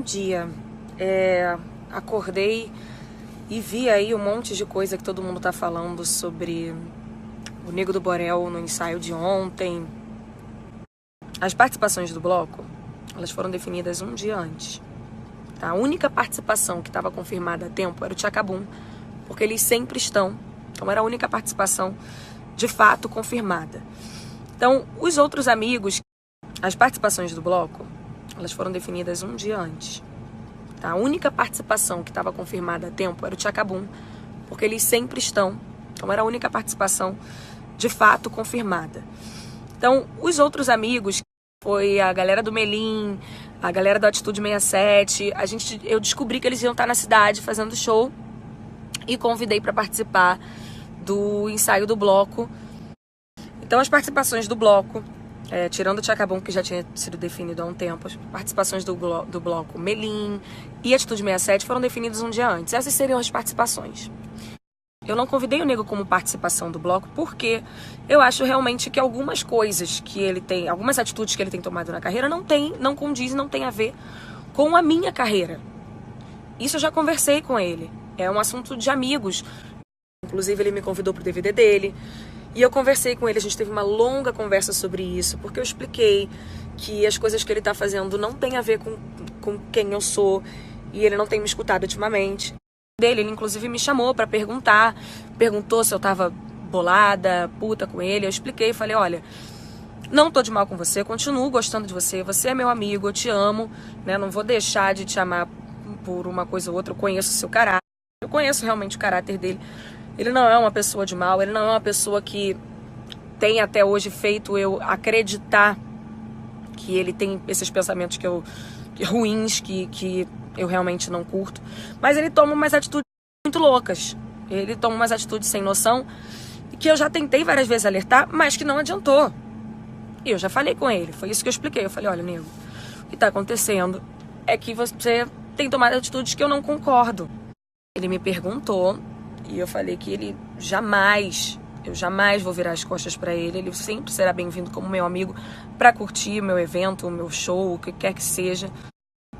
dia. Acordei e vi aí um monte de coisa que todo mundo tá falando sobre o Nego do Borel no ensaio de ontem. As participações do bloco, elas foram definidas um dia antes. A única participação que estava confirmada a tempo era o Tchacabum, porque eles sempre estão. Então era a única participação de fato confirmada. Então, os outros amigos, as participações do bloco, elas foram definidas um dia antes. A única participação que estava confirmada a tempo era o Tchacabum, porque eles sempre estão. Então era a única participação de fato confirmada. Então, os outros amigos, foi a galera do Melim, a galera do Atitude 67, eu descobri que eles iam estar na cidade fazendo show e convidei para participar do ensaio do bloco. Então, as participações do bloco, tirando o Tchacabum, que já tinha sido definido há um tempo, as participações do bloco Melim e Atitude 67 foram definidas um dia antes. Essas seriam as participações. Eu não convidei o Nego como participação do bloco porque eu acho realmente que algumas coisas que ele tem, algumas atitudes que ele tem tomado na carreira não condizem, não tem a ver com a minha carreira. Isso eu já conversei com ele. É um assunto de amigos. Inclusive, ele me convidou pro DVD dele. E eu conversei com ele, a gente teve uma longa conversa sobre isso, porque eu expliquei que as coisas que ele tá fazendo não tem a ver com quem eu sou, e ele não tem me escutado ultimamente. Ele inclusive me chamou pra perguntou se eu tava bolada, puta com ele. Eu expliquei, falei, olha, não tô de mal com você, continuo gostando de você, você é meu amigo, eu te amo, né? Não vou deixar de te amar por uma coisa ou outra, eu conheço o seu caráter, eu conheço realmente o caráter dele. Ele não é uma pessoa de mal, ele não é uma pessoa que tem até hoje feito eu acreditar que ele tem esses pensamentos ruins que eu realmente não curto. Mas ele toma umas atitudes muito loucas. Ele toma umas atitudes sem noção que eu já tentei várias vezes alertar, mas que não adiantou. E eu já falei com ele, foi isso que eu expliquei. Eu falei, olha, Nego, o que tá acontecendo é que você tem tomado atitudes que eu não concordo. Ele me perguntou e eu falei que eu jamais vou virar as costas pra ele. Ele sempre será bem-vindo como meu amigo pra curtir o meu evento, o meu show, o que quer que seja.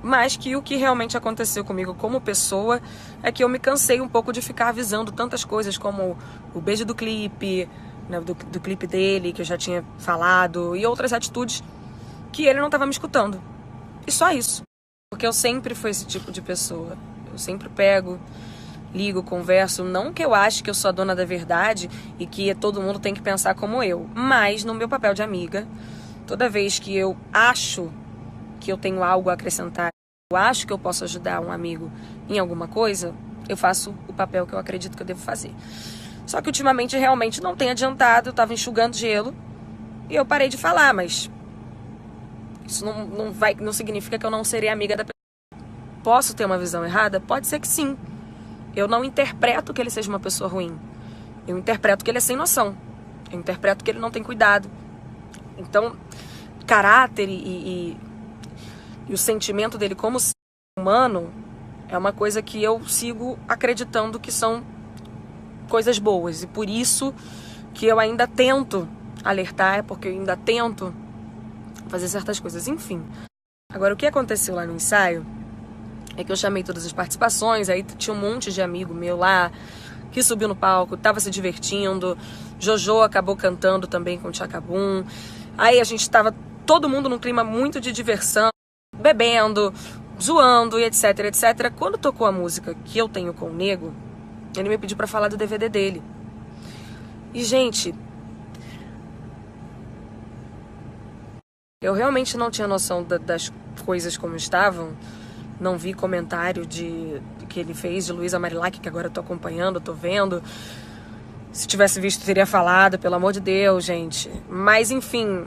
Mas que o que realmente aconteceu comigo como pessoa é que eu me cansei um pouco de ficar avisando tantas coisas como o beijo do clipe, né, do clipe dele, que eu já tinha falado, e outras atitudes que ele não estava me escutando. E só isso. Porque eu sempre fui esse tipo de pessoa. Eu sempre pego, ligo, converso. Não que eu ache que eu sou a dona da verdade e que todo mundo tem que pensar como eu. Mas no meu papel de amiga, toda vez que eu acho que eu tenho algo a acrescentar, eu acho que eu posso ajudar um amigo em alguma coisa, eu faço o papel que eu acredito que eu devo fazer. Só que ultimamente realmente não tem adiantado, eu tava enxugando gelo e eu parei de falar, mas isso não significa que eu não serei amiga da pessoa. Posso ter uma visão errada? Pode ser que sim. Eu não interpreto que ele seja uma pessoa ruim. Eu interpreto que ele é sem noção. Eu interpreto que ele não tem cuidado. Então, caráter e o sentimento dele como ser humano é uma coisa que eu sigo acreditando que são coisas boas. E por isso que eu ainda tento alertar, porque eu ainda tento fazer certas coisas. Enfim. Agora, o que aconteceu lá no ensaio é que eu chamei todas as participações, aí tinha um monte de amigo meu lá que subiu no palco, tava se divertindo. Jojo acabou cantando também com o Tchacabum. Aí a gente tava todo mundo num clima muito de diversão, bebendo, zoando e etc, etc. Quando tocou a música que eu tenho com o Nego, ele me pediu pra falar do DVD dele. E, gente, eu realmente não tinha noção das coisas como estavam. Não vi comentário que ele fez de Luísa Marilac, que agora eu tô acompanhando, tô vendo. Se tivesse visto, teria falado, pelo amor de Deus, gente. Mas, enfim,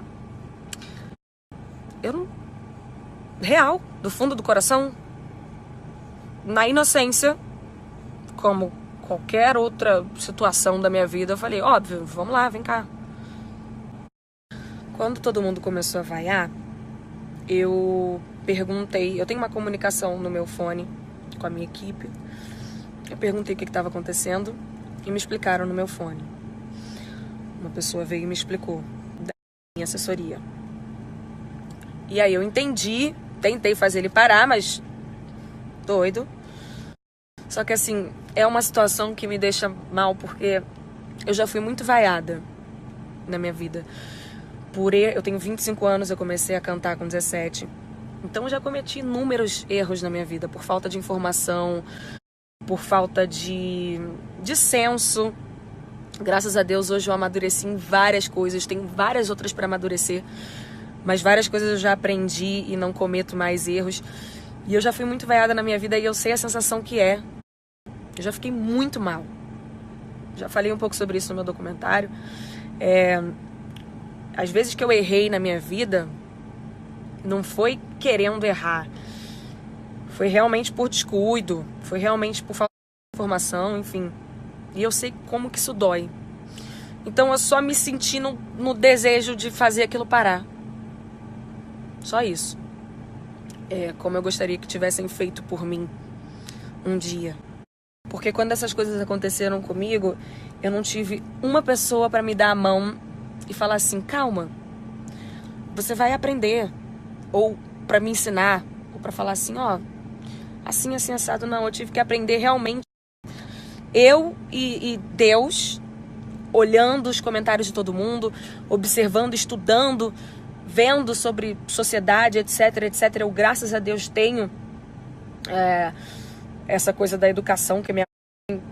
eu não... Real, do fundo do coração, na inocência, como qualquer outra situação da minha vida, eu falei, óbvio, vamos lá, vem cá. Quando todo mundo começou a vaiar, eu perguntei, eu tenho uma comunicação no meu fone com a minha equipe, eu perguntei o que estava acontecendo e me explicaram no meu fone. Uma pessoa veio e me explicou, da minha assessoria. E aí eu entendi, tentei fazer ele parar, mas doido. Só que assim, é uma situação que me deixa mal porque eu já fui muito vaiada na minha vida. Eu tenho 25 anos, eu comecei a cantar com 17. Então eu já cometi inúmeros erros na minha vida por falta de informação, por falta de senso. Graças a Deus hoje eu amadureci em várias coisas, tenho várias outras para amadurecer, mas várias coisas eu já aprendi e não cometo mais erros. E eu já fui muito vaiada na minha vida e eu sei a sensação que é. Eu já fiquei muito mal. Já falei um pouco sobre isso no meu documentário. Às vezes que eu errei na minha vida, não foi querendo errar. Foi realmente por descuido, foi realmente por falta de informação, enfim. E eu sei como que isso dói. Então eu só me senti no desejo de fazer aquilo parar. Só isso. Como eu gostaria que tivessem feito por mim um dia. Porque quando essas coisas aconteceram comigo, eu não tive uma pessoa para me dar a mão e falar assim, calma, você vai aprender. Ou para me ensinar, ou para falar assim, ó, assim, assim, assado. Não, eu tive que aprender realmente. Eu e Deus, olhando os comentários de todo mundo, observando, estudando, vendo sobre sociedade, etc, etc. Eu, graças a Deus, tenho essa coisa da educação que minha mãe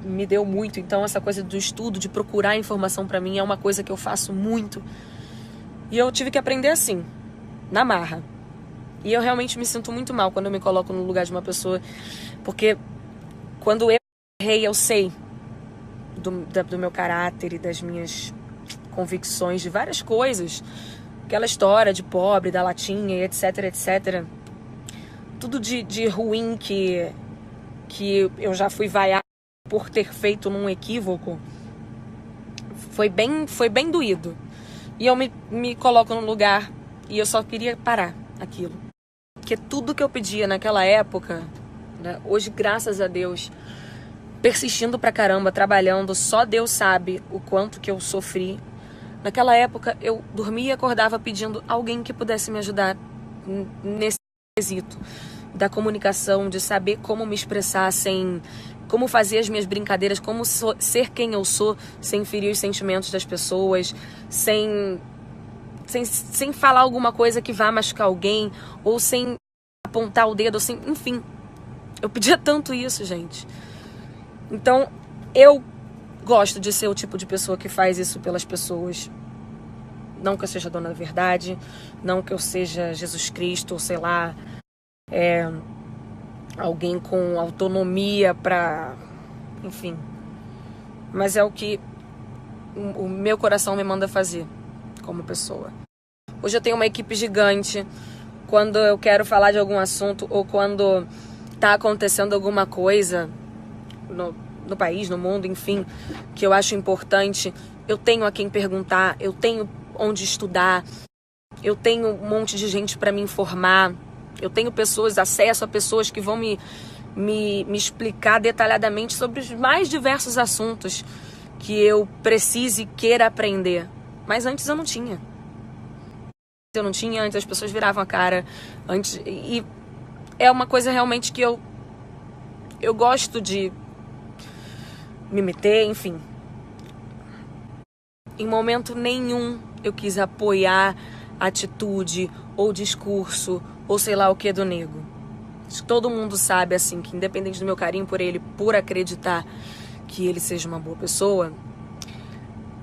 me deu muito. Então, essa coisa do estudo, de procurar informação para mim, é uma coisa que eu faço muito. E eu tive que aprender assim, na marra. E eu realmente me sinto muito mal quando eu me coloco no lugar de uma pessoa, porque quando eu errei, eu sei do meu caráter e das minhas convicções, de várias coisas, aquela história de pobre, da latinha, e etc, etc. Tudo de ruim que eu já fui vaiar por ter feito num equívoco, foi bem doído. E eu me coloco no lugar e eu só queria parar aquilo. Porque tudo que eu pedia naquela época, né, hoje, graças a Deus, persistindo pra caramba, trabalhando, só Deus sabe o quanto que eu sofri. Naquela época, eu dormia e acordava pedindo alguém que pudesse me ajudar nesse quesito da comunicação, de saber como me expressar como fazer as minhas brincadeiras, como ser quem eu sou, sem ferir os sentimentos das pessoas, sem falar alguma coisa que vá machucar alguém, ou sem apontar o dedo, enfim. Eu pedia tanto isso, gente. Então, eu gosto de ser o tipo de pessoa que faz isso pelas pessoas. Não que eu seja dona da verdade, não que eu seja Jesus Cristo, ou sei lá, alguém com autonomia pra... Enfim. Mas é o que o meu coração me manda fazer como pessoa. Hoje eu tenho uma equipe gigante. Quando eu quero falar de algum assunto ou quando tá acontecendo alguma coisa no país, no mundo, enfim, que eu acho importante, eu tenho a quem perguntar, eu tenho onde estudar, eu tenho um monte de gente para me informar, eu tenho acesso a pessoas que vão me explicar detalhadamente sobre os mais diversos assuntos que eu precise e queira aprender. Mas antes eu não tinha. Antes as pessoas viravam a cara. E é uma coisa realmente que eu gosto de me meter, enfim. Em momento nenhum eu quis apoiar atitude ou discurso ou sei lá o que do nego. Todo mundo sabe, assim, que independente do meu carinho por ele, por acreditar que ele seja uma boa pessoa,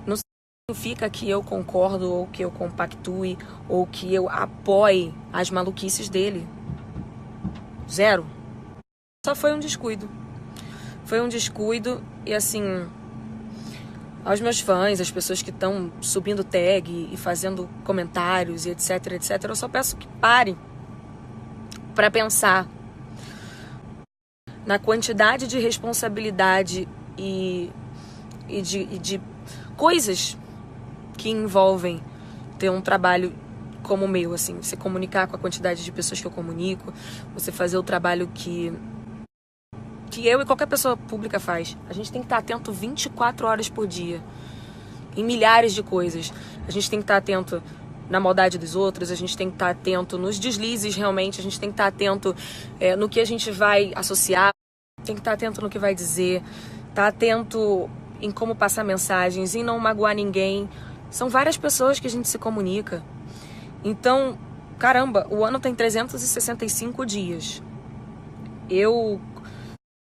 não significa que eu concordo ou que eu compactue ou que eu apoie as maluquices dele. Zero. Só foi um descuido. Foi um descuido e, assim, aos meus fãs, as pessoas que estão subindo tag e fazendo comentários e etc, etc, eu só peço que parem para pensar na quantidade de responsabilidade e de coisas que envolvem ter um trabalho como o meu, assim, você comunicar com a quantidade de pessoas que eu comunico, você fazer o trabalho que eu e qualquer pessoa pública faz. A gente tem que estar atento 24 horas por dia, em milhares de coisas. A gente tem que estar atento na maldade dos outros, a gente tem que estar atento nos deslizes realmente, a gente tem que estar atento no que a gente vai associar, tem que estar atento no que vai dizer, estar atento em como passar mensagens, em não magoar ninguém. São várias pessoas que a gente se comunica. Então, caramba, o ano tem 365 dias. Eu,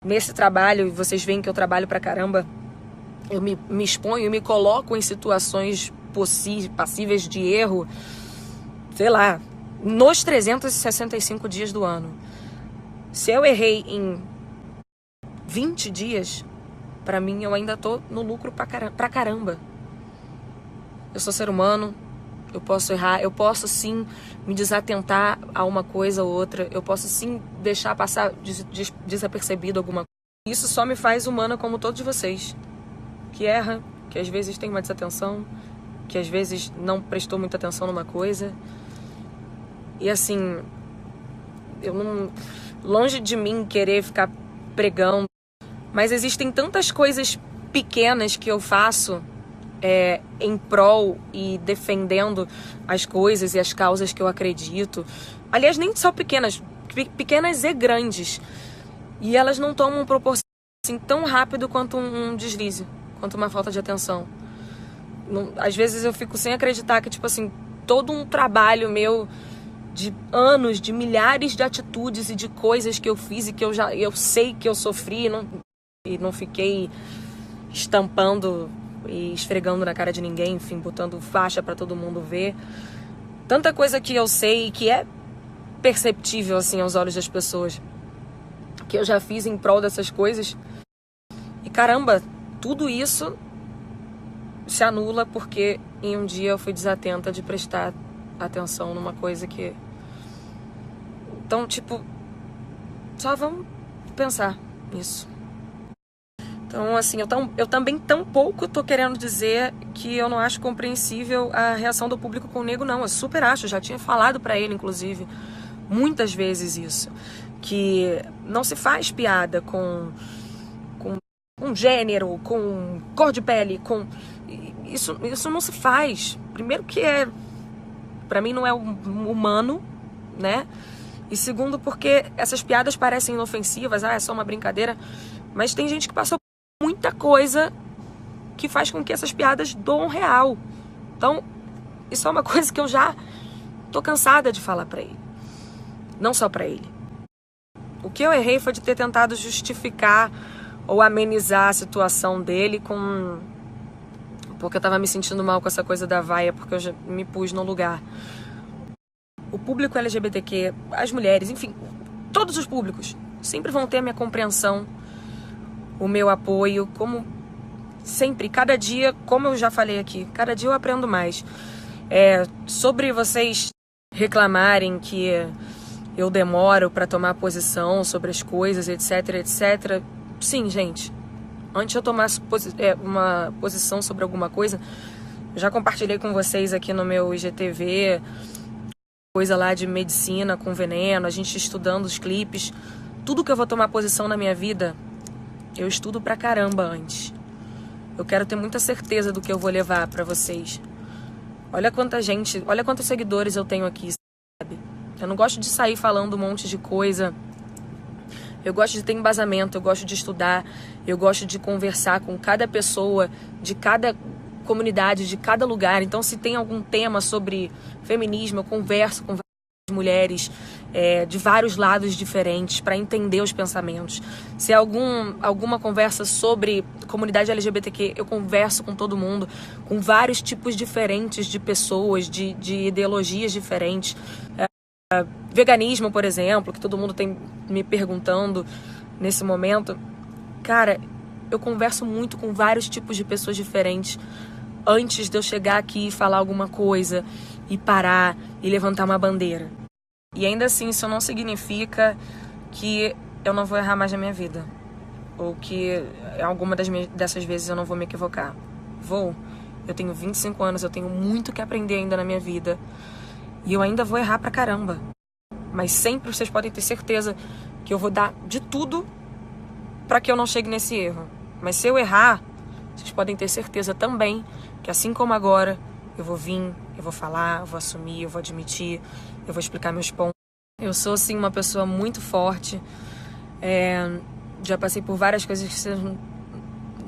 nesse trabalho, vocês veem que eu trabalho pra caramba, eu me exponho, me coloco em situações passíveis de erro, sei lá, nos 365 dias do ano. Se eu errei em 20 dias, pra mim eu ainda tô no lucro pra caramba. Eu sou ser humano, eu posso errar, eu posso sim me desatentar a uma coisa ou outra, eu posso sim deixar passar desapercebido alguma coisa. Isso só me faz humana como todos vocês, que erra, que às vezes tem uma desatenção, que às vezes não prestou muita atenção numa coisa. E assim, eu não, longe de mim querer ficar pregando, mas existem tantas coisas pequenas que eu faço em prol e defendendo as coisas e as causas que eu acredito. Aliás, nem só pequenas, pequenas e grandes. E elas não tomam proporção assim, tão rápido quanto um deslize, quanto uma falta de atenção. Às vezes eu fico sem acreditar que, tipo assim, todo um trabalho meu de anos, de milhares de atitudes e de coisas que eu fiz e que eu sei que eu sofri e não fiquei estampando e esfregando na cara de ninguém, enfim, botando faixa pra todo mundo ver. Tanta coisa que eu sei que é perceptível, assim, aos olhos das pessoas, que eu já fiz em prol dessas coisas. E caramba, tudo isso se anula porque em um dia eu fui desatenta de prestar atenção numa coisa que... Então, tipo, só vamos pensar nisso. Então, assim, eu também tampouco tô querendo dizer que eu não acho compreensível a reação do público com o nego, não. Eu super acho, já tinha falado pra ele, inclusive, muitas vezes isso. Que não se faz piada com gênero, com cor de pele, com... Isso não se faz. Primeiro que pra mim não é humano, né? E segundo porque essas piadas parecem inofensivas, é só uma brincadeira. Mas tem gente que passou por muita coisa que faz com que essas piadas doam real. Então, isso é uma coisa que eu já tô cansada de falar pra ele. Não só pra ele. O que eu errei foi de ter tentado justificar ou amenizar a situação dele porque eu tava me sentindo mal com essa coisa da vaia, porque eu já me pus no lugar. O público LGBTQ, as mulheres, enfim, todos os públicos sempre vão ter a minha compreensão, o meu apoio, como sempre, cada dia, como eu já falei aqui, cada dia eu aprendo mais. Sobre vocês reclamarem que eu demoro pra tomar posição sobre as coisas, etc, etc. Sim, gente. Antes de eu tomar uma posição sobre alguma coisa, eu já compartilhei com vocês aqui no meu IGTV, coisa lá de medicina com veneno, a gente estudando os clipes. Tudo que eu vou tomar posição na minha vida, eu estudo pra caramba antes. Eu quero ter muita certeza do que eu vou levar pra vocês. Olha quanta gente, olha quantos seguidores eu tenho aqui, sabe? Eu não gosto de sair falando um monte de coisa. Eu gosto de ter embasamento, eu gosto de estudar, eu gosto de conversar com cada pessoa, de cada comunidade, de cada lugar. Então, se tem algum tema sobre feminismo, eu converso com várias mulheres de vários lados diferentes para entender os pensamentos. Se é alguma conversa sobre comunidade LGBTQ, eu converso com todo mundo, com vários tipos diferentes de pessoas, de ideologias diferentes. Veganismo, por exemplo, que todo mundo tem me perguntando nesse momento. Cara, eu converso muito com vários tipos de pessoas diferentes antes de eu chegar aqui e falar alguma coisa e parar e levantar uma bandeira. E ainda assim, isso não significa que eu não vou errar mais na minha vida. Ou que alguma dessas vezes eu não vou me equivocar. Vou. Eu tenho 25 anos, eu tenho muito que aprender ainda na minha vida. E eu ainda vou errar pra caramba. Mas sempre vocês podem ter certeza que eu vou dar de tudo pra que eu não chegue nesse erro. Mas se eu errar, vocês podem ter certeza também que assim como agora, eu vou vir, eu vou falar, eu vou assumir, eu vou admitir, eu vou explicar meus pontos. Eu sou, sim, uma pessoa muito forte. Já passei por várias coisas que vocês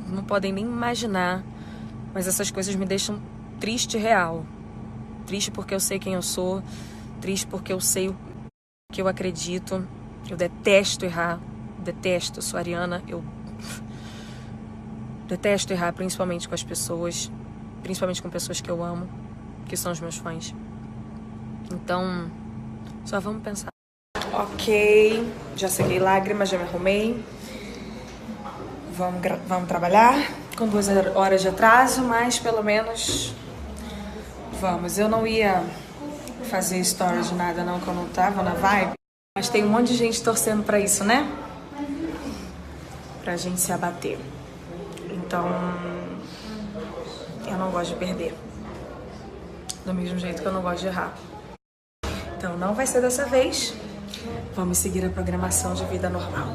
não podem nem imaginar, mas essas coisas me deixam triste real. Triste porque eu sei quem eu sou, triste porque eu sei o que eu acredito. Eu detesto errar, detesto. Eu sou ariana, eu detesto errar, principalmente com as pessoas, principalmente com pessoas que eu amo, que são os meus fãs. Então, só vamos pensar. Ok, já sequei lágrimas, já me arrumei. Vamos trabalhar com 2 horas de atraso, mas pelo menos vamos. Eu não ia fazer stories de nada não, que eu não tava na vibe. Mas tem um monte de gente torcendo pra isso, né? Pra gente se abater. Então, eu não gosto de perder. Do mesmo jeito que eu não gosto de errar. Então, não vai ser dessa vez. Vamos seguir a programação de vida normal.